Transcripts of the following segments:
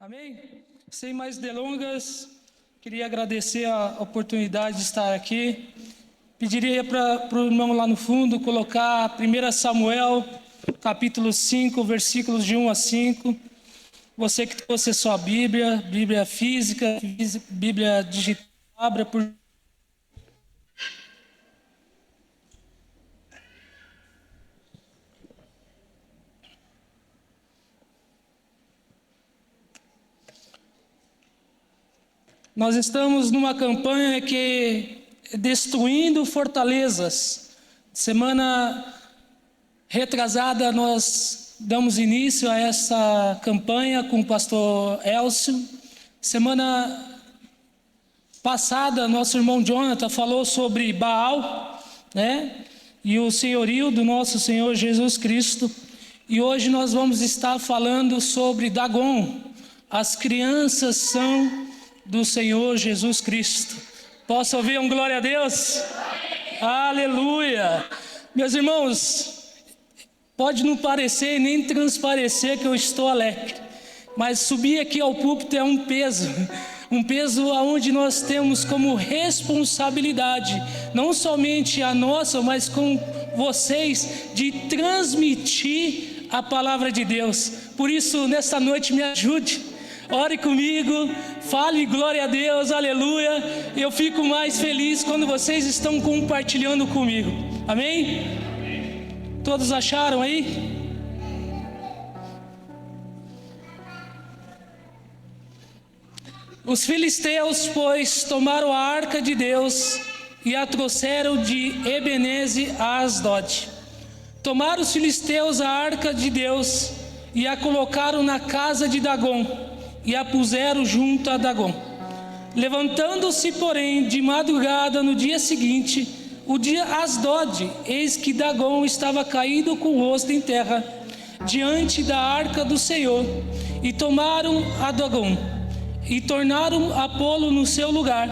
Amém? Sem mais delongas, queria agradecer a oportunidade de estar aqui. Pediria para o irmão lá no fundo colocar 1 Samuel, capítulo 5, versículos de 1 a 5. Você que trouxe a sua Bíblia, Bíblia física, Bíblia digital, abra por... Nós estamos numa campanha que é destruindo fortalezas. Semana retrasada nós damos início a essa campanha com o pastor Elcio. Semana passada nosso irmão Jonathan falou sobre Baal, né? E o senhorio do nosso Senhor Jesus Cristo. E hoje nós vamos estar falando sobre Dagon. As crianças são do Senhor Jesus Cristo. Posso ouvir um glória a Deus? Aleluia! Meus irmãos, pode não parecer nem transparecer que eu estou alegre, mas subir aqui ao púlpito é um peso onde nós temos como responsabilidade, não somente a nossa, mas com vocês, de transmitir a palavra de Deus. Por isso, nesta noite, me ajude. Ore comigo, fale glória a Deus, aleluia. Eu fico mais feliz quando vocês estão compartilhando comigo. Amém? Todos acharam aí? Os filisteus, pois, tomaram a arca de Deus e a trouxeram de Ebenezer a Asdod. Tomaram os filisteus a arca de Deus e a colocaram na casa de Dagon e a puseram junto a Dagon. Levantando-se, porém, de madrugada no dia seguinte, o dia Asdod, eis que Dagon estava caído com o rosto em terra, diante da arca do Senhor, e tomaram a Dagon, e tornaram a pô-lo no seu lugar.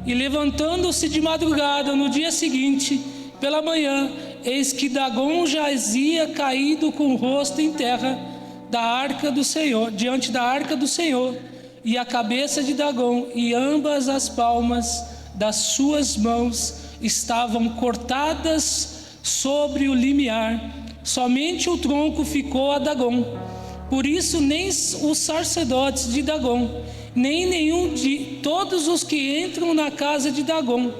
E levantando-se de madrugada no dia seguinte, pela manhã, eis que Dagon jazia caído com o rosto em terra, da arca do Senhor, diante da arca do Senhor, e a cabeça de Dagon e ambas as palmas das suas mãos estavam cortadas sobre o limiar, somente o tronco ficou a Dagon. Por isso nem os sacerdotes de Dagon, nem nenhum de todos os que entram na casa de Dagon,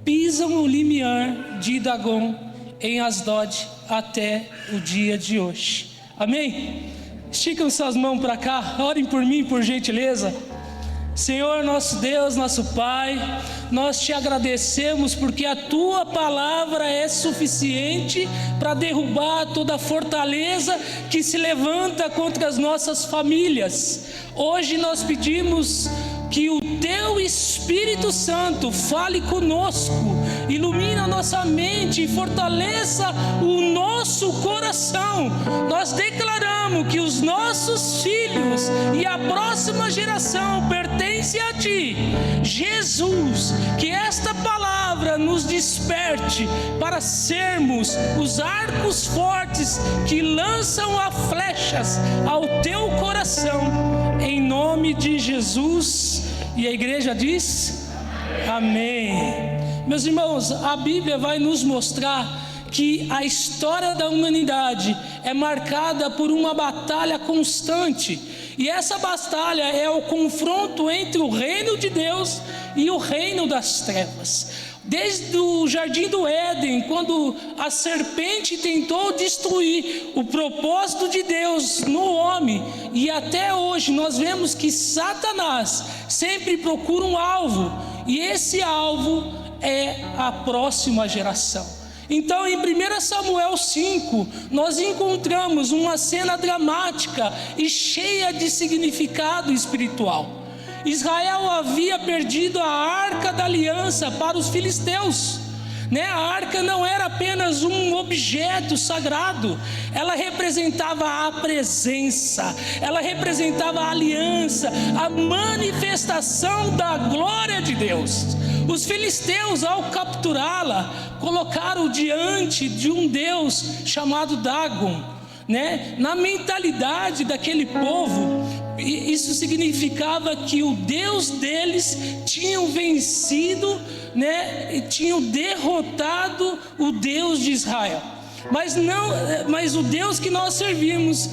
pisam o limiar de Dagon em Asdod até o dia de hoje. Amém? Esticam suas mãos para cá, orem por mim, por gentileza. Senhor, nosso Deus, nosso Pai, nós te agradecemos porque a Tua palavra é suficiente para derrubar toda fortaleza que se levanta contra as nossas famílias. Hoje nós pedimos que o Teu Espírito Santo fale conosco, ilumine a nossa mente e fortaleça o nosso coração. Nós declaramos que os nossos filhos e a próxima geração pertencem a Ti, Jesus. Que esta palavra nos desperte para sermos os arcos fortes que lançam as flechas ao Teu coração, em nome de Jesus. E a igreja diz: amém. Meus irmãos, a Bíblia vai nos mostrar que a história da humanidade é marcada por uma batalha constante. E essa batalha é o confronto entre o reino de Deus e o reino das trevas. Desde o jardim do Éden, quando a serpente tentou destruir o propósito de Deus no homem, e até hoje nós vemos que Satanás sempre procura um alvo, e esse alvo é a próxima geração. Então, em 1 Samuel 5, nós encontramos uma cena dramática e cheia de significado espiritual. Israel havia perdido a arca da aliança para os filisteus. A arca não era apenas um objeto sagrado, ela representava a presença, ela representava a aliança, a manifestação da glória de Deus. Os filisteus, ao capturá-la, colocaram diante de um Deus chamado Dagon. Na mentalidade daquele povo, isso significava que o Deus deles tinha vencido, né? E tinha derrotado o Deus de Israel. Mas o Deus que nós servimos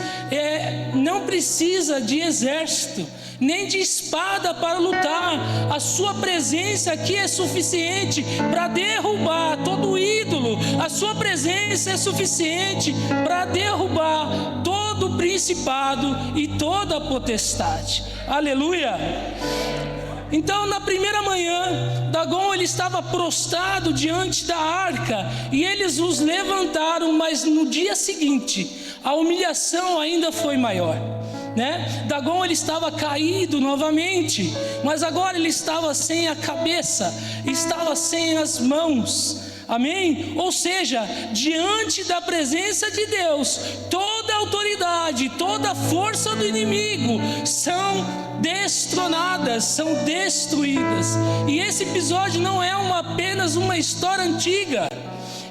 não precisa de exército, nem de espada para lutar. A sua presença aqui é suficiente para derrubar todo ídolo. A sua presença é suficiente para derrubar todo principado e toda potestade. Aleluia! Então, na primeira manhã, Dagom ele estava prostrado diante da arca e eles os levantaram, mas no dia seguinte a humilhação ainda foi maior, né? Dagom ele estava caído novamente, mas agora ele estava sem a cabeça, estava sem as mãos. Amém? Ou seja, diante da presença de Deus, toda a autoridade, toda a força do inimigo são destronadas, são destruídas. E esse episódio não é apenas uma história antiga,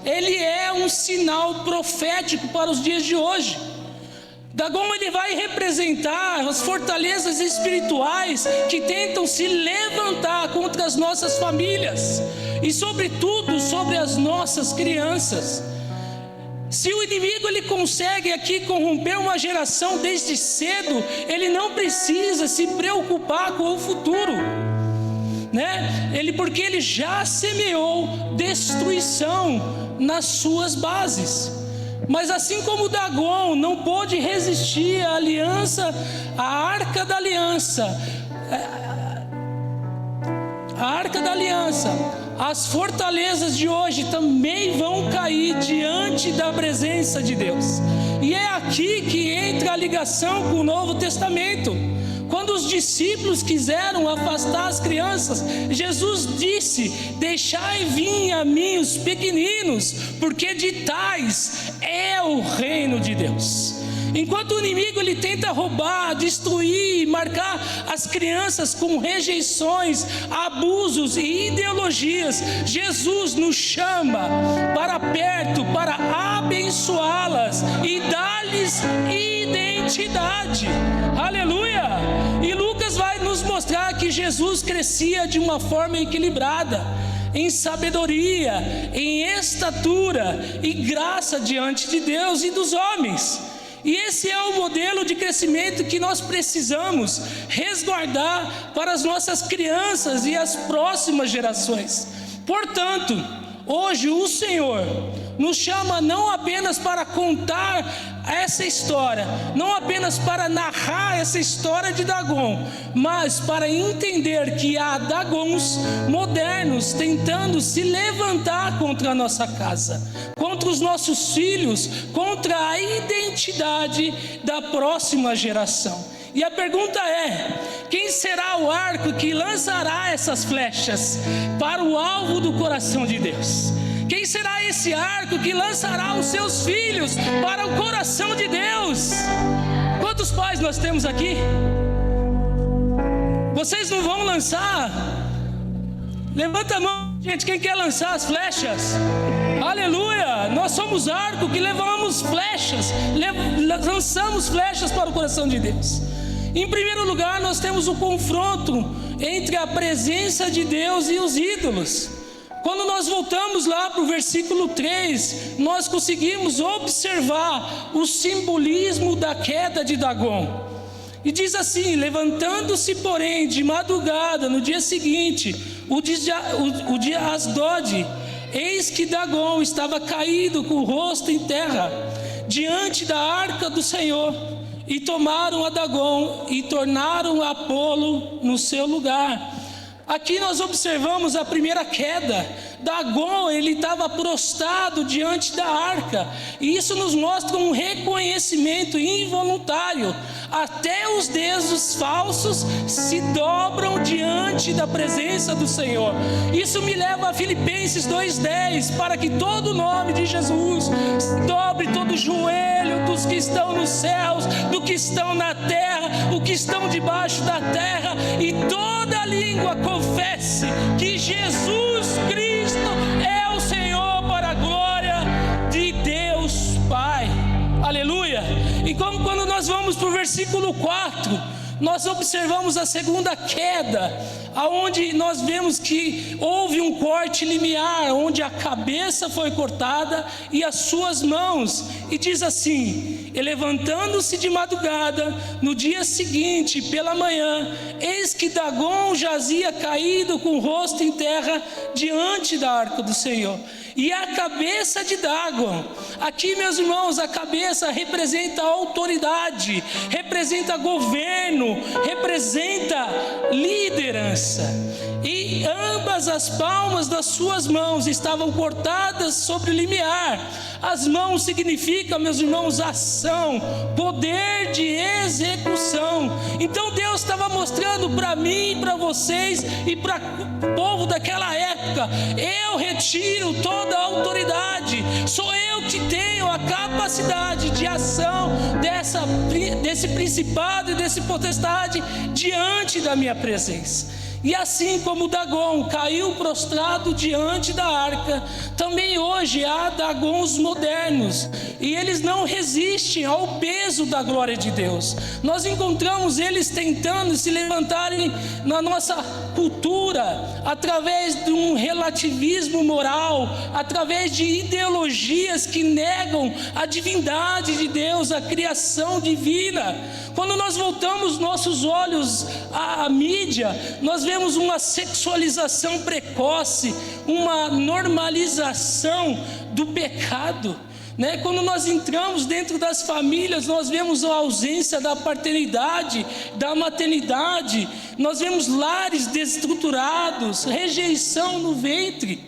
ele é um sinal profético para os dias de hoje. Dagom ele vai representar as fortalezas espirituais que tentam se levantar contra as nossas famílias e sobretudo sobre as nossas crianças. Se o inimigo ele consegue aqui corromper uma geração desde cedo, ele não precisa se preocupar com o futuro, né? Porque ele já semeou destruição nas suas bases. Mas assim como Dagom não pôde resistir à aliança, à arca da aliança, as fortalezas de hoje também vão cair diante da presença de Deus. E é aqui que entra a ligação com o Novo Testamento. Quando os discípulos quiseram afastar as crianças, Jesus disse: deixai vir a mim os pequeninos, porque de tais é o reino de Deus. Enquanto o inimigo ele tenta roubar, destruir, marcar as crianças com rejeições, abusos e ideologias, Jesus nos chama para perto, para abençoá-las e dar-lhes identidade. Aleluia! E Lucas vai nos mostrar que Jesus crescia de uma forma equilibrada, em sabedoria, em estatura e graça diante de Deus e dos homens. E esse é o modelo de crescimento que nós precisamos resguardar para as nossas crianças e as próximas gerações. Portanto, hoje o Senhor nos chama não apenas para contar essa história, não apenas para narrar essa história de Dagom, mas para entender que há Dagons modernos tentando se levantar contra a nossa casa, contra os nossos filhos, contra a identidade da próxima geração. E a pergunta é: quem será o arco que lançará essas flechas para o alvo do coração de Deus? Quem será esse arco que lançará os seus filhos para o coração de Deus? Quantos pais nós temos aqui? Vocês não vão lançar? Levanta a mão, gente, quem quer lançar as flechas? Aleluia! Nós somos arco que levamos flechas, lançamos flechas para o coração de Deus. Em primeiro lugar, nós temos o confronto entre a presença de Deus e os ídolos. Quando nós voltamos lá para o versículo 3, nós conseguimos observar o simbolismo da queda de Dagom. E diz assim: levantando-se, porém, de madrugada, no dia seguinte, o dia Asdod, eis que Dagom estava caído com o rosto em terra, diante da arca do Senhor. E tomaram a Dagom e tornaram a pô-lo no seu lugar. Aqui nós observamos a primeira queda. Dagom ele estava prostrado diante da arca, e isso nos mostra um reconhecimento involuntário. Até os deuses falsos se dobram diante da presença do Senhor. Isso me leva a Filipenses 2:10, para que todo nome de Jesus se dobre, todo joelho dos que estão nos céus, do que estão na terra, o que estão debaixo da terra, e toda língua confesse que Jesus Cristo é o Senhor, para a glória de Deus Pai. Aleluia! E como quando nós vamos para o versículo 4, nós observamos a segunda queda, aonde nós vemos que houve um corte limiar, onde a cabeça foi cortada e as suas mãos. E diz assim: e levantando-se de madrugada, no dia seguinte, pela manhã, eis que Dagom jazia caído com o rosto em terra diante da arca do Senhor. E a cabeça de Dagom, aqui, meus irmãos, a cabeça representa autoridade, representa governo, representa liderança. E ambas as palmas das suas mãos estavam cortadas sobre o limiar. As mãos significam, meus irmãos, ação, poder de execução. Então Deus estava mostrando para mim, para vocês e para o povo daquela época: eu retiro toda a autoridade, sou eu que tenho a capacidade de ação desse principado e desse potestade diante da minha presença. E assim como Dagom caiu prostrado diante da arca, também hoje há Dagons modernos, e eles não resistem ao peso da glória de Deus. Nós encontramos eles tentando se levantarem na nossa cultura, através de um relativismo moral, através de ideologias que negam a divindade de Deus, a criação divina. Quando nós voltamos nossos olhos à mídia, nós vemos uma sexualização precoce, uma normalização do pecado, né? Quando nós entramos dentro das famílias, nós vemos a ausência da paternidade, da maternidade, nós vemos lares desestruturados, rejeição no ventre.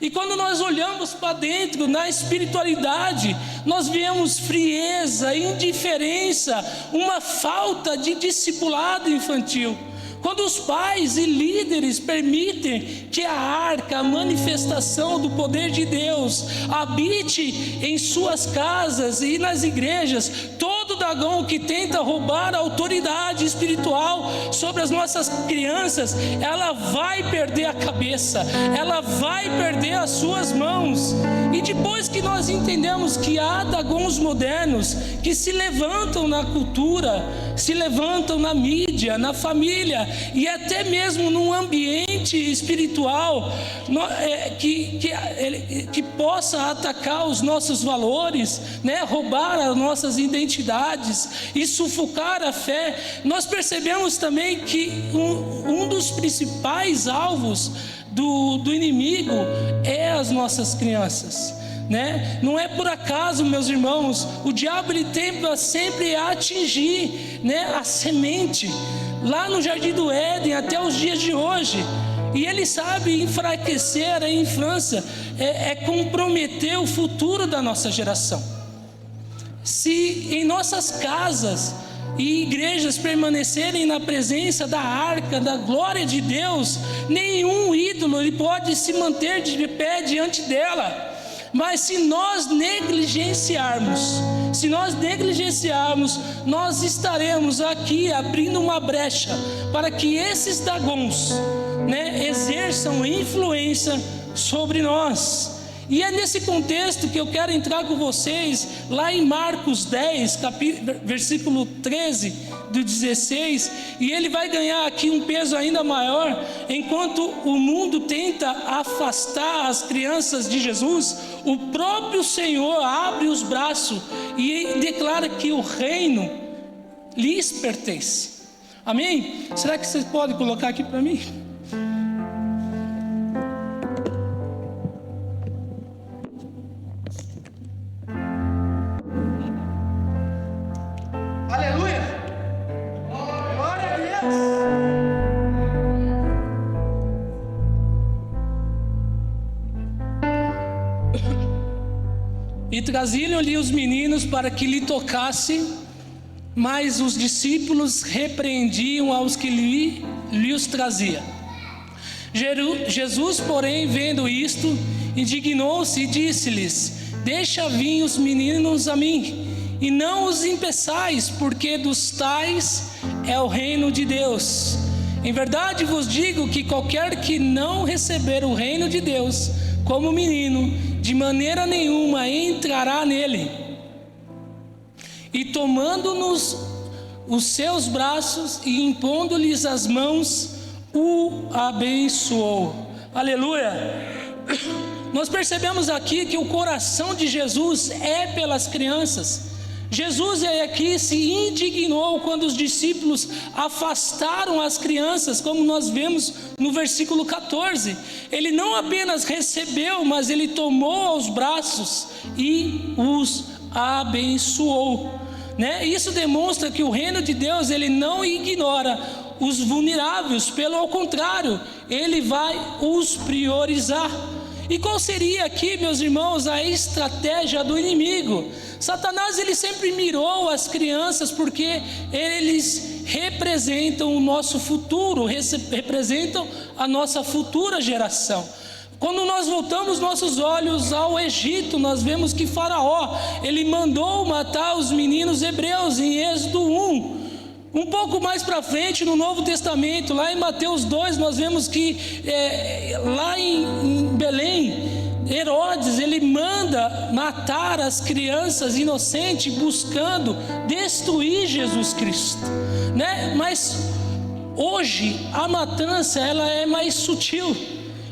E quando nós olhamos para dentro, na espiritualidade, nós vemos frieza, indiferença, uma falta de discipulado infantil. Quando os pais e líderes permitem que a arca, a manifestação do poder de Deus, habite em suas casas e nas igrejas, todo Dagom que tenta roubar a autoridade espiritual sobre as nossas crianças, ela vai perder a cabeça, ela vai perder as suas mãos. E depois que nós entendemos que há Dagons modernos que se levantam na cultura, se levantam na mídia, na família e até mesmo num ambiente espiritual que possa atacar os nossos valores, né? Roubar as nossas identidades e sufocar a fé, nós percebemos também que um dos principais alvos do inimigo é as nossas crianças, né? Não é por acaso, meus irmãos, o diabo ele tenta sempre atingir, né, a semente lá no Jardim do Éden até os dias de hoje, e ele sabe enfraquecer a infância, comprometer o futuro da nossa geração. Se em nossas casas e igrejas permanecerem na presença da arca, da glória de Deus, nenhum ídolo ele pode se manter de pé diante dela. Mas se nós negligenciarmos, nós estaremos aqui abrindo uma brecha para que esses Dagons, né, exerçam influência sobre nós. E é nesse contexto que eu quero entrar com vocês, lá em Marcos 10, versículo 13 do 16, e ele vai ganhar aqui um peso ainda maior. Enquanto o mundo tenta afastar as crianças de Jesus, o próprio Senhor abre os braços e declara que o reino lhes pertence. Amém? Será que vocês podem colocar aqui para mim? E traziam-lhe os meninos para que lhe tocasse, mas os discípulos repreendiam aos que lhe os trazia. Jesus, porém, vendo isto, indignou-se e disse-lhes: deixa vir os meninos a mim, e não os impeçais, porque dos tais é o reino de Deus. Em verdade vos digo que qualquer que não receber o reino de Deus como menino, de maneira nenhuma entrará nele. E tomando-nos os seus braços e, impondo-lhes as mãos, o abençoou. Aleluia! Nós percebemos aqui que o coração de Jesus é pelas crianças. Jesus aqui se indignou quando os discípulos afastaram as crianças, como nós vemos no versículo 14. Ele não apenas recebeu, mas ele tomou aos braços e os abençoou, né? Isso demonstra que o reino de Deus, ele não ignora os vulneráveis, pelo contrário, ele vai os priorizar. E qual seria aqui, meus irmãos, a estratégia do inimigo? Satanás, ele sempre mirou as crianças porque eles representam o nosso futuro, representam a nossa futura geração. Quando nós voltamos nossos olhos ao Egito, nós vemos que Faraó, ele mandou matar os meninos hebreus em Êxodo 1. Um pouco mais para frente no Novo Testamento, lá em Mateus 2, nós vemos que lá em Belém, Herodes, ele manda matar as crianças inocentes, buscando destruir Jesus Cristo, né? Mas hoje a matança, ela é mais sutil,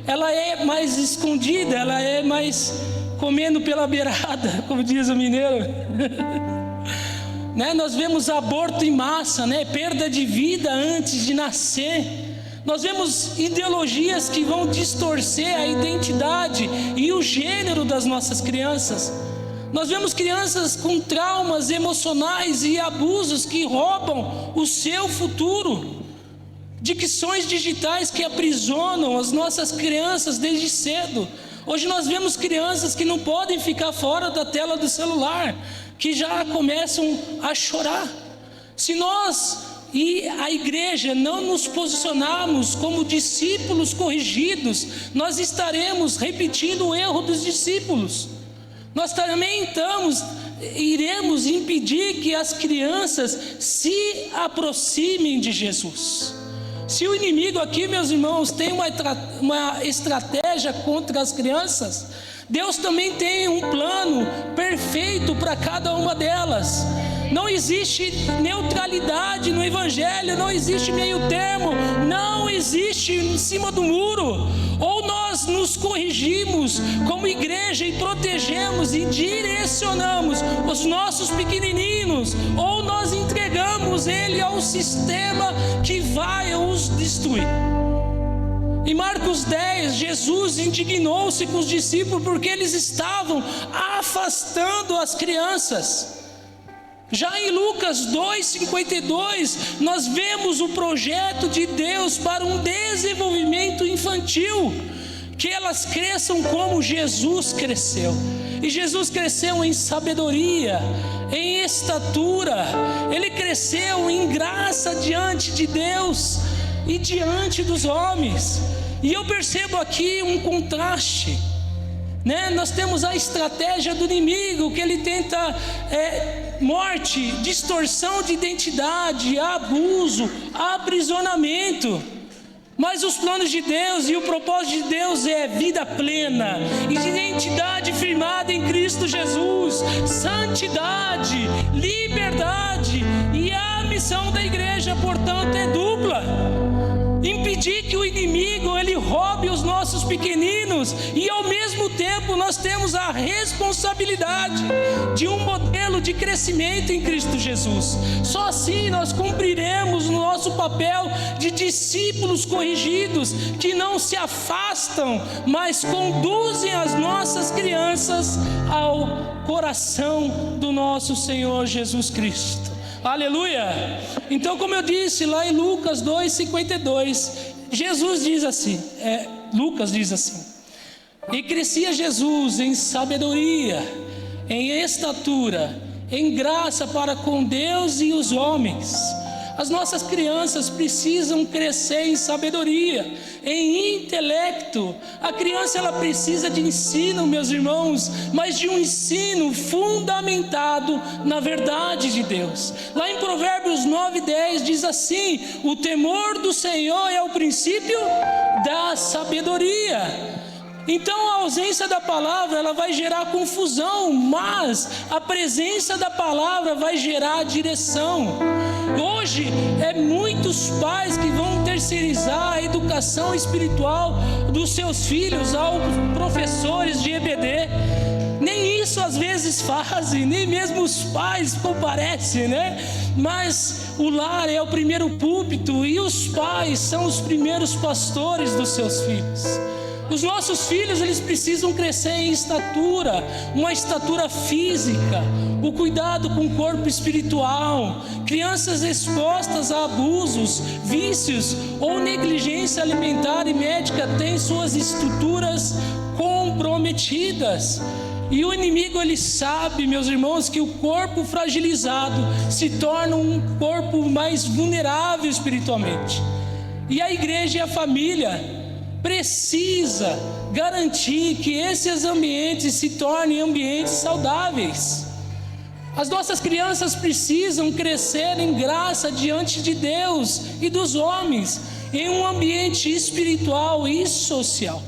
ela é mais escondida, ela é mais comendo pela beirada, como diz o mineiro. Né? Nós vemos aborto em massa, né? Perda de vida antes de nascer. Nós vemos ideologias que vão distorcer a identidade e o gênero das nossas crianças. Nós vemos crianças com traumas emocionais e abusos que roubam o seu futuro. Dicções digitais que aprisionam as nossas crianças desde cedo. Hoje nós vemos crianças que não podem ficar fora da tela do celular, que já começam a chorar. Se nós e a igreja não nos posicionarmos como discípulos corrigidos, nós estaremos repetindo o erro dos discípulos. Nós também iremos impedir que as crianças se aproximem de Jesus. Se o inimigo aqui, meus irmãos, tem uma estratégia contra as crianças, Deus também tem um plano perfeito para cada uma delas. Não existe neutralidade no Evangelho, não existe meio termo, não existe em cima do muro. Ou nós nos corrigimos como igreja e protegemos e direcionamos os nossos pequenininhos, ou nós entregamos ele ao sistema que vai os destruir. Em Marcos 10, Jesus indignou-se com os discípulos porque eles estavam afastando as crianças. Já em Lucas 2,52, nós vemos o projeto de Deus para um desenvolvimento infantil, que elas cresçam como Jesus cresceu. E Jesus cresceu em sabedoria, em estatura, ele cresceu em graça diante de Deus e diante dos homens. E eu percebo aqui um contraste, né? Nós temos a estratégia do inimigo, que ele tenta morte, distorção de identidade, abuso, aprisionamento. Mas os planos de Deus e o propósito de Deus é vida plena, identidade firmada em Cristo Jesus, santidade, liberdade. E a missão da igreja, portanto, é dupla: impedir que o inimigo ele roube os nossos pequeninos, e ao mesmo tempo nós temos a responsabilidade de um modelo de crescimento em Cristo Jesus. Só assim nós cumpriremos o nosso papel de discípulos corrigidos, que não se afastam, mas conduzem as nossas crianças ao coração do nosso Senhor Jesus Cristo. Aleluia! Então, como eu disse lá em Lucas 2,52, Jesus diz assim, Lucas diz assim: e crescia Jesus em sabedoria, em estatura, em graça para com Deus e os homens. As nossas crianças precisam crescer em sabedoria, em intelecto. A criança ela precisa de ensino, meus irmãos, mas de um ensino fundamentado na verdade de Deus. Lá em Provérbios 9:10 diz assim: o temor do Senhor é o princípio da sabedoria. Então a ausência da palavra ela vai gerar confusão, mas a presença da palavra vai gerar direção. Hoje é muitos pais que vão terceirizar a educação espiritual dos seus filhos aos professores de EBD. Nem isso às vezes fazem, nem mesmo os pais comparecem, né? Mas o lar é o primeiro púlpito e os pais são os primeiros pastores dos seus filhos. Os nossos filhos, eles precisam crescer em estatura, uma estatura física, o cuidado com o corpo espiritual. Crianças expostas a abusos, vícios ou negligência alimentar e médica têm suas estruturas comprometidas. E o inimigo, ele sabe, meus irmãos, que o corpo fragilizado se torna um corpo mais vulnerável espiritualmente. E a igreja e a família precisa garantir que esses ambientes se tornem ambientes saudáveis. As nossas crianças precisam crescer em graça diante de Deus e dos homens, em um ambiente espiritual e social.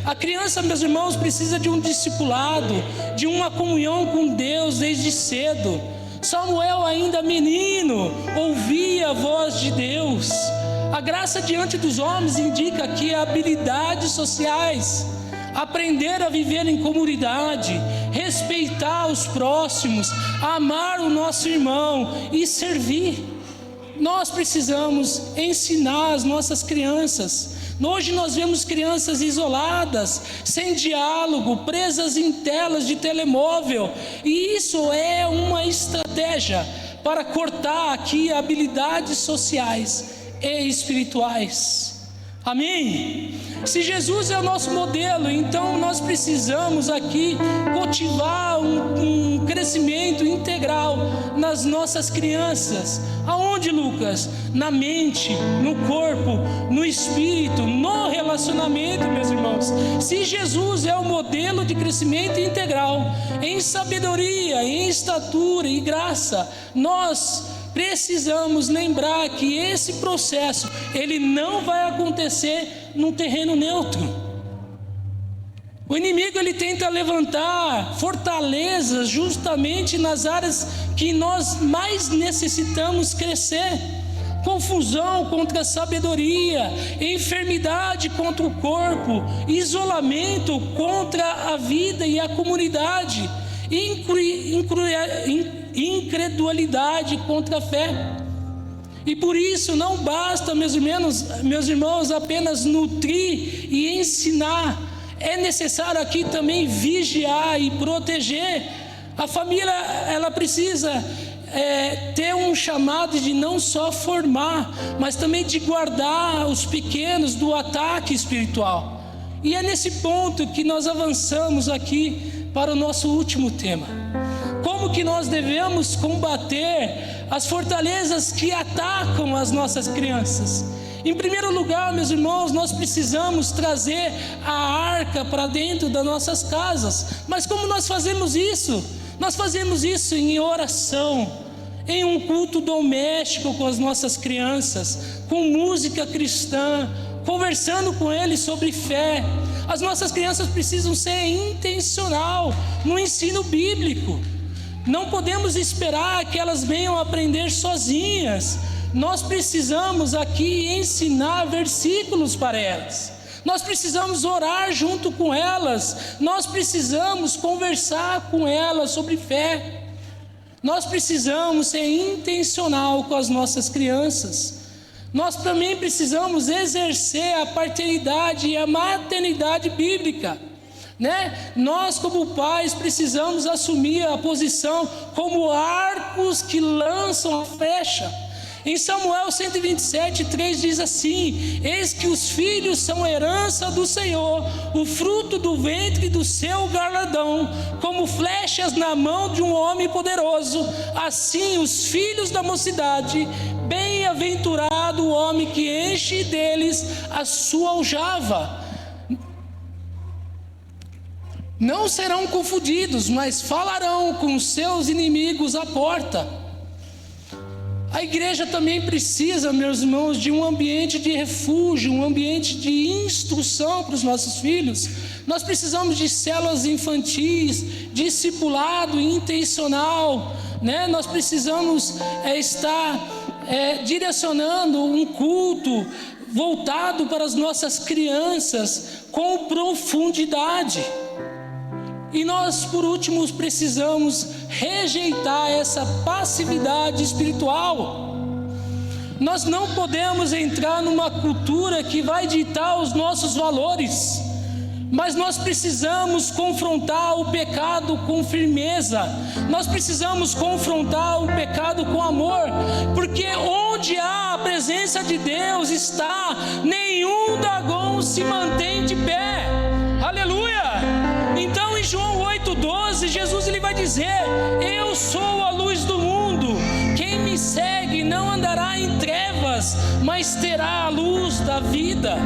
A criança, meus irmãos, precisa de um discipulado, de uma comunhão com Deus desde cedo. Samuel, ainda menino, ouvia a voz de Deus. A graça diante dos homens indica que habilidades sociais, aprender a viver em comunidade, respeitar os próximos, amar o nosso irmão e servir. Nós precisamos ensinar as nossas crianças. Hoje nós vemos crianças isoladas, sem diálogo, presas em telas de telemóvel, e isso é uma estratégia para cortar aqui habilidades sociais e espirituais. Amém? Se Jesus é o nosso modelo, então nós precisamos aqui cultivar um crescimento integral nas nossas crianças. Aonde, Lucas? Na mente, no corpo, no espírito, no relacionamento, meus irmãos. Se Jesus é o modelo de crescimento integral, em sabedoria, em estatura e graça, nós precisamos lembrar que esse processo, ele não vai acontecer num terreno neutro. O inimigo, ele tenta levantar fortalezas justamente nas áreas que nós mais necessitamos crescer. Confusão contra a sabedoria, enfermidade contra o corpo, isolamento contra a vida e a comunidade, incredulidade contra a fé. E por isso não basta, meus irmãos, apenas nutrir e ensinar. É necessário aqui também vigiar e proteger. A família, ela precisa ter um chamado de não só formar, mas também de guardar os pequenos do ataque espiritual. E é nesse ponto que nós avançamos aqui para o nosso último tema. Como que nós devemos combater as fortalezas que atacam as nossas crianças? Em primeiro lugar, meus irmãos, nós precisamos trazer a arca para dentro das nossas casas. Mas como nós fazemos isso? Nós fazemos isso em oração, em um culto doméstico com as nossas crianças, com música cristã, conversando com eles sobre fé. As nossas crianças precisam ser intencional no ensino bíblico. Não podemos esperar que elas venham aprender sozinhas. Nós precisamos aqui ensinar versículos para elas. Nós precisamos orar junto com elas. Nós precisamos conversar com elas sobre fé. Nós precisamos ser intencional com as nossas crianças. Nós também precisamos exercer a paternidade e a maternidade bíblica, né? Nós, como pais, precisamos assumir a posição como arcos que lançam a flecha. Em Samuel 127:3 diz assim: eis que os filhos são herança do Senhor, o fruto do ventre do seu galardão, como flechas na mão de um homem poderoso. Assim os filhos da mocidade, bem-aventurado o homem que enche deles a sua aljava. Não serão confundidos, mas falarão com os seus inimigos à porta. A igreja também precisa, meus irmãos, de um ambiente de refúgio, um ambiente de instrução para os nossos filhos. Nós precisamos de células infantis, discipulado intencional, né? Nós precisamos estar direcionando um culto voltado para as nossas crianças com profundidade. E nós, por último, precisamos rejeitar essa passividade espiritual. Nós não podemos entrar numa cultura que vai ditar os nossos valores, mas nós precisamos confrontar o pecado com firmeza. Nós precisamos confrontar o pecado com amor, porque onde há a presença de Deus está, nenhum dragão se mantém de pé. Aleluia! Então em João 8,12, Jesus ele vai dizer: eu sou a luz do mundo, quem me segue não andará em trevas, mas terá a luz da vida.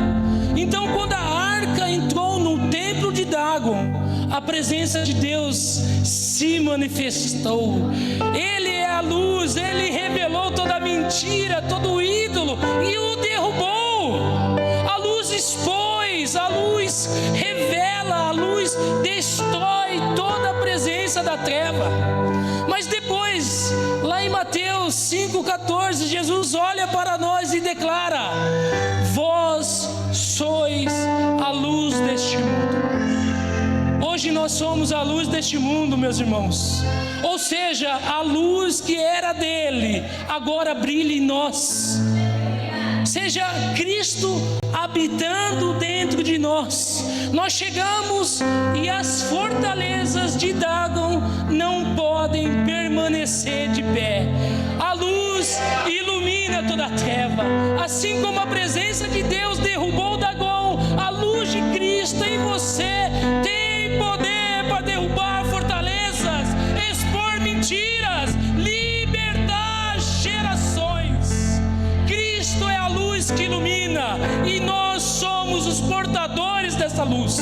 Então quando a arca entrou no templo de Dagon, a presença de Deus se manifestou. Ele é a luz, ele revelou toda a mentira, todo o ídolo e o derrubou. A luz expôs, a luz revela, a luz destrói toda a presença da treva. Mas depois, lá em Mateus 5,14, Jesus olha para nós e declara: vós sois a luz deste mundo. Hoje nós somos a luz deste mundo, meus irmãos. Ou seja, a luz que era dele agora brilha em nós. Seja Cristo habitando dentro de nós. Nós chegamos e as fortalezas de Dagon não podem permanecer de pé. A luz ilumina toda a treva. Assim como a presença de Deus derrubou Dagon, a luz de Cristo em você tem poder para derrubar fortalezas, expor mentiras, libertar gerações. Cristo é a luz que ilumina e nós somos os portadores dessa luz.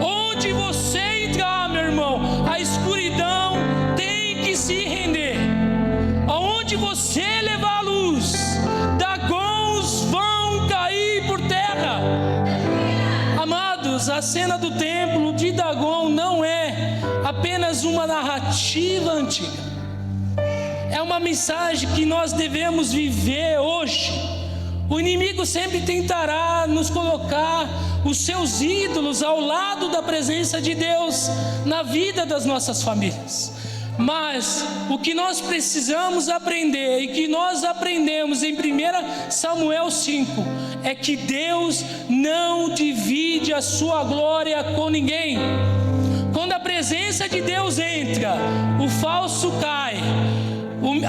Onde você entrar, meu irmão, a escuridão tem que se render. Aonde você levar a luz, dragões vão cair por terra. Amados, a cena do templo de Dagon não é apenas uma narrativa antiga. É uma mensagem que nós devemos viver hoje. O inimigo sempre tentará nos colocar os seus ídolos ao lado da presença de Deus na vida das nossas famílias. Mas o que nós precisamos aprender e que nós aprendemos em 1 Samuel 5 é que Deus não divide a sua glória com ninguém. Quando a presença de Deus entra, o falso cai,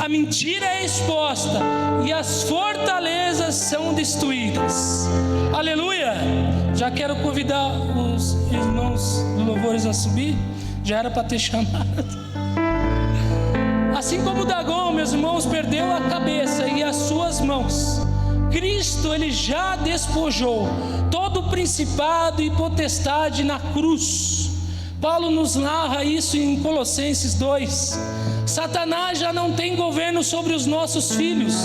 a mentira é exposta e as fortalezas são destruídas. Aleluia! Já quero convidar os irmãos do Louvores a subir. Já era para ter chamado. Assim como Dagon, meus irmãos, perdeu a cabeça e as suas mãos, Cristo ele já despojou todo o principado e potestade na cruz. Paulo nos narra isso em Colossenses 2. Satanás já não tem governo sobre os nossos filhos.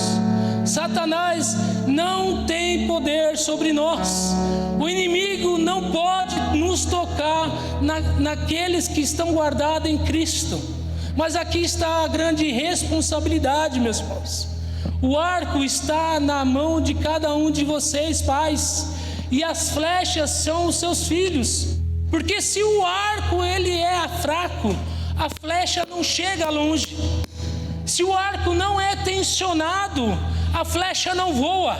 Satanás não tem poder sobre nós. O inimigo não pode nos tocar naqueles que estão guardados em Cristo. Mas aqui está a grande responsabilidade, meus irmãos. O arco está na mão de cada um de vocês, pais, e as flechas são os seus filhos. Porque se o arco ele é fraco, a flecha não chega longe. Se o arco não é tensionado, a flecha não voa.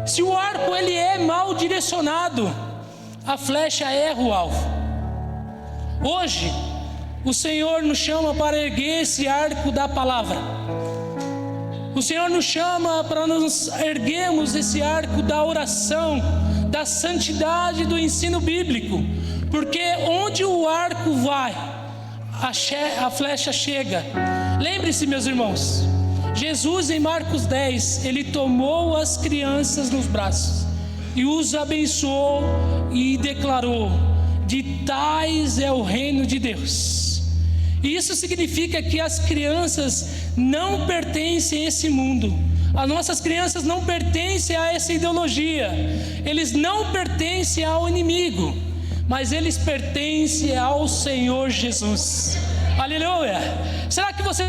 Se o arco ele é mal direcionado, a flecha erra o alvo. Hoje o Senhor nos chama para erguer esse arco da palavra. O Senhor nos chama para nos erguermos esse arco da oração, da santidade, do ensino bíblico. Porque onde o arco vai, a flecha chega. Lembre-se, meus irmãos, Jesus em Marcos 10, ele tomou as crianças nos braços e os abençoou e declarou: de tais é o reino de Deus. E isso significa que as crianças não pertencem a esse mundo. As nossas crianças não pertencem a essa ideologia. Eles não pertencem ao inimigo, mas eles pertencem ao Senhor Jesus. Aleluia! Será que você...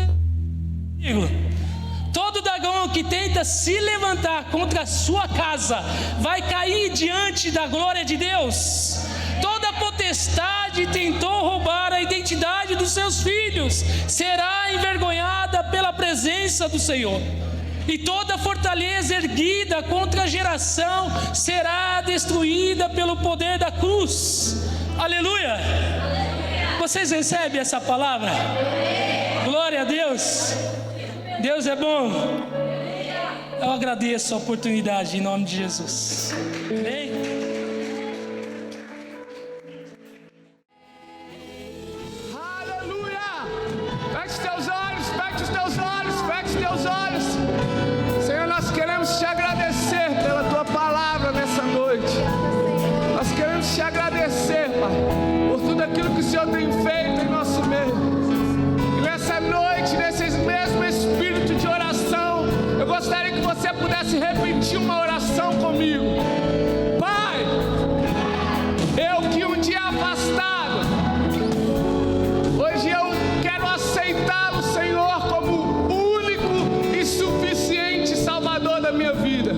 Todo dragão que tenta se levantar contra a sua casa vai cair diante da glória de Deus. Toda potestade tentou roubar a identidade dos seus filhos será envergonhada pela presença do Senhor. E toda fortaleza erguida contra a geração será destruída pelo poder da cruz. Aleluia! Vocês recebem essa palavra? Glória a Deus! Deus é bom. Eu agradeço a oportunidade em nome de Jesus. Amém? Aleluia! Feche teus olhos, feche os teus olhos, feche os teus olhos. Senhor, nós queremos te agradecer pela tua palavra nessa noite. Nós queremos te agradecer, Pai, por tudo aquilo que o Senhor tem feito em nosso meio. E nessa noite, nesse mesmo espírito de oração, eu gostaria que você pudesse repetir uma oração comigo. Pai, eu que um dia afastado, hoje eu quero aceitá-lo, Senhor, como o único e suficiente Salvador da minha vida.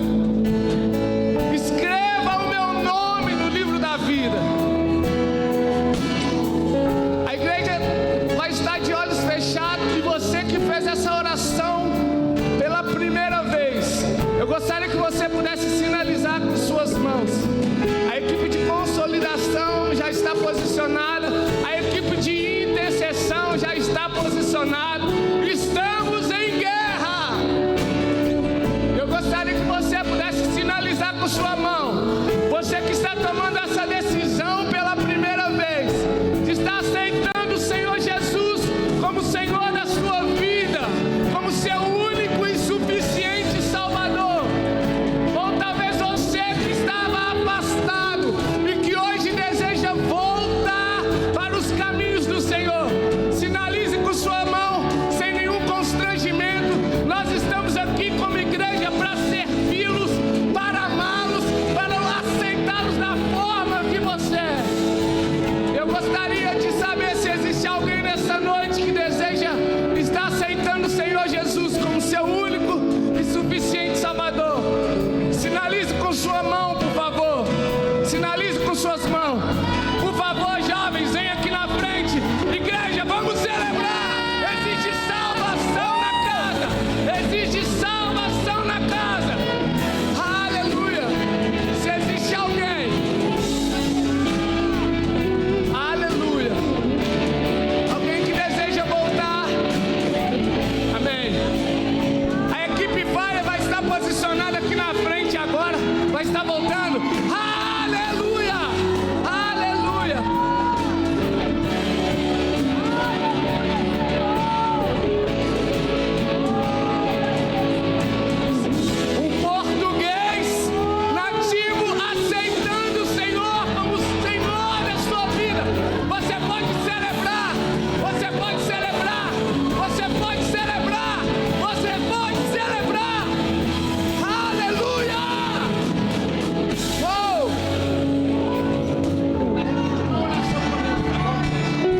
Escreva o meu nome no livro da vida. A igreja vai estar de olhos fechados e você que fez essa oração pela primeira vez, eu gostaria que você pudesse sinalizar com suas mãos. A equipe de consolidação já está posicionada, a equipe de intercessão já está posicionada. Estamos em guerra. Eu gostaria que você pudesse sinalizar com sua mão. Você que está tomando essa decisão pela primeira vez, de estar aceitando o Senhor Jesus como Senhor da sua vida, como seu único e suficiente Salvador. Ou talvez você que estava afastado e que hoje deseja voltar para os caminhos do Senhor. Sinalize com sua mão, sem nenhum constrangimento. Nós estamos aqui como igreja para servi-los, para amá-los, para aceitá-los da forma que você é. Eu gostaria de saber se existe alguém nessa noite que deseja estar aceitando o Senhor Jesus como seu único e suficiente Salvador. Sinalize com sua mão, por favor. Sinalize com suas mãos. Por favor, jovens, venham aqui na frente. Igreja, vamos celebrar. Existe salvação na casa. Existe salvação na casa. Aleluia. Se existe alguém. Aleluia. Alguém que deseja voltar. Amém. A equipe vai estar posicionada aqui na frente agora. Vai estar voltando. Aleluia. Aleluia. Um português nativo aceitando o Senhor como Senhor da sua vida. Você pode celebrar. Você pode celebrar. Você pode celebrar. Você pode celebrar. Aleluia. Uou.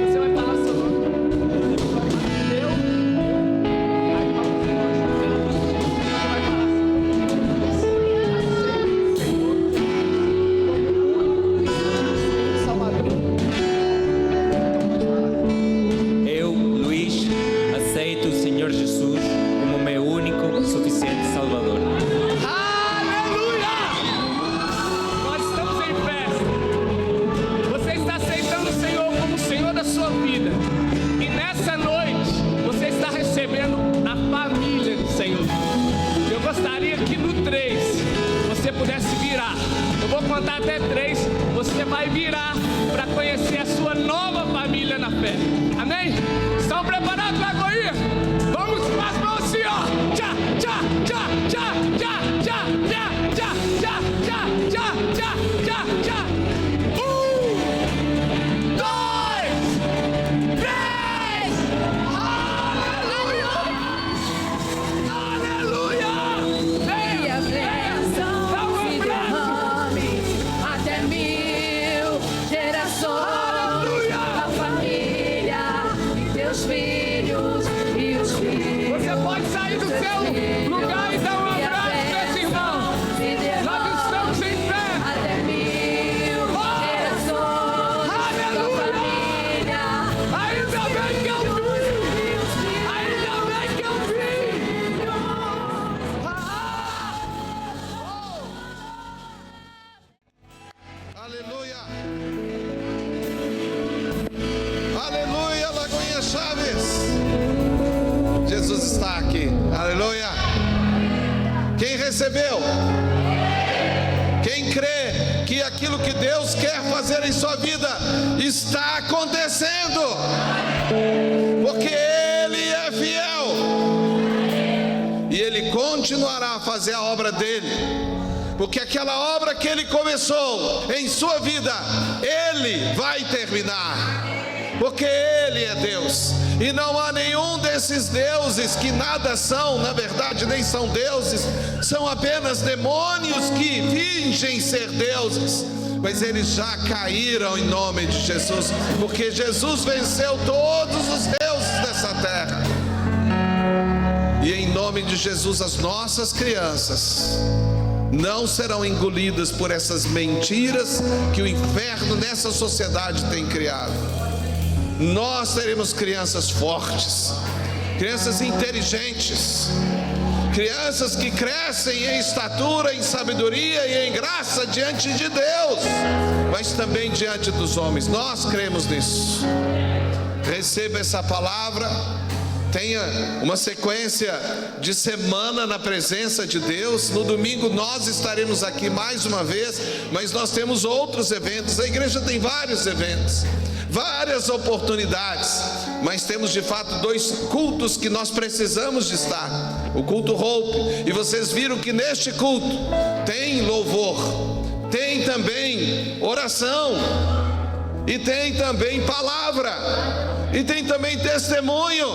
Você vai falar seu nome. Eu. Eu, Luís, aceito o Senhor Jesus como meu único e suficiente Salvador. Aleluia! Nós estamos em festa. Você está aceitando o Senhor como o Senhor da sua vida. E nessa noite, você está recebendo a família do Senhor. Eu gostaria que no 3, você pudesse virar. Eu vou contar até 3. Você vai virar para conhecer a sua nova família na fé. Amém? Estão preparados para correr? Vamos com as mãos assim, ó. Tchá, tchá, tchá, tchá, tchá, tchá, tchá, tchá, tchá, tchá, tchá, tchá, tchá. 1, 2, 3. Aleluia! Aleluia! E a bênção se derrame até 1000 gerações. Aleluia! A família e teus filhos recebeu? Quem crê que aquilo que Deus quer fazer em sua vida está acontecendo? Porque Ele é fiel e Ele continuará a fazer a obra dele, porque aquela obra que Ele começou em sua vida, Ele vai terminar, porque Ele é Deus. E não há nenhum desses deuses que nada são, na verdade nem são deuses, são apenas demônios que fingem ser deuses, mas eles já caíram em nome de Jesus, porque Jesus venceu todos os deuses dessa terra. E em nome de Jesus, as nossas crianças não serão engolidas por essas mentiras que o inferno nessa sociedade tem criado. Nós teremos crianças fortes, crianças inteligentes, crianças que crescem em estatura, em sabedoria e em graça diante de Deus, mas também diante dos homens. Nós cremos nisso. Receba essa palavra. Tenha uma sequência de semana na presença de Deus. No domingo nós estaremos aqui mais uma vez, mas nós temos outros eventos. A igreja tem vários eventos, várias oportunidades, mas temos de fato 2 cultos que nós precisamos de estar. O culto Hope, e vocês viram que neste culto tem louvor, tem também oração, e tem também palavra, e tem também testemunho,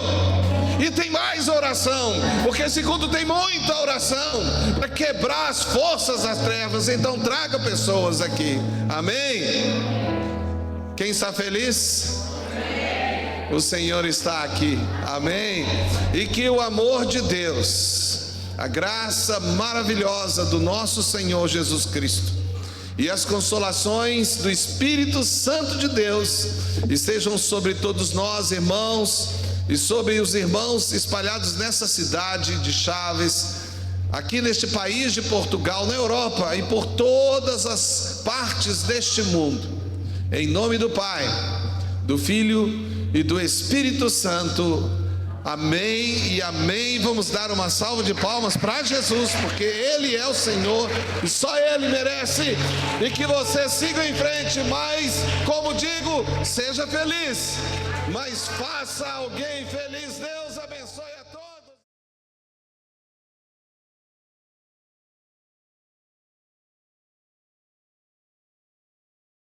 e tem mais oração, porque esse culto tem muita oração para quebrar as forças das trevas. Então traga pessoas aqui, amém? Quem está feliz? Amém. O Senhor está aqui, amém? E que o amor de Deus, a graça maravilhosa do nosso Senhor Jesus Cristo e as consolações do Espírito Santo de Deus estejam sobre todos nós, irmãos, e sobre os irmãos espalhados nessa cidade de Chaves, aqui neste país de Portugal, na Europa e por todas as partes deste mundo. Em nome do Pai, do Filho e do Espírito Santo. Amém e amém. Vamos dar uma salva de palmas para Jesus, porque Ele é o Senhor e só Ele merece. E que você siga em frente, mas, como digo, seja feliz, mas faça alguém feliz.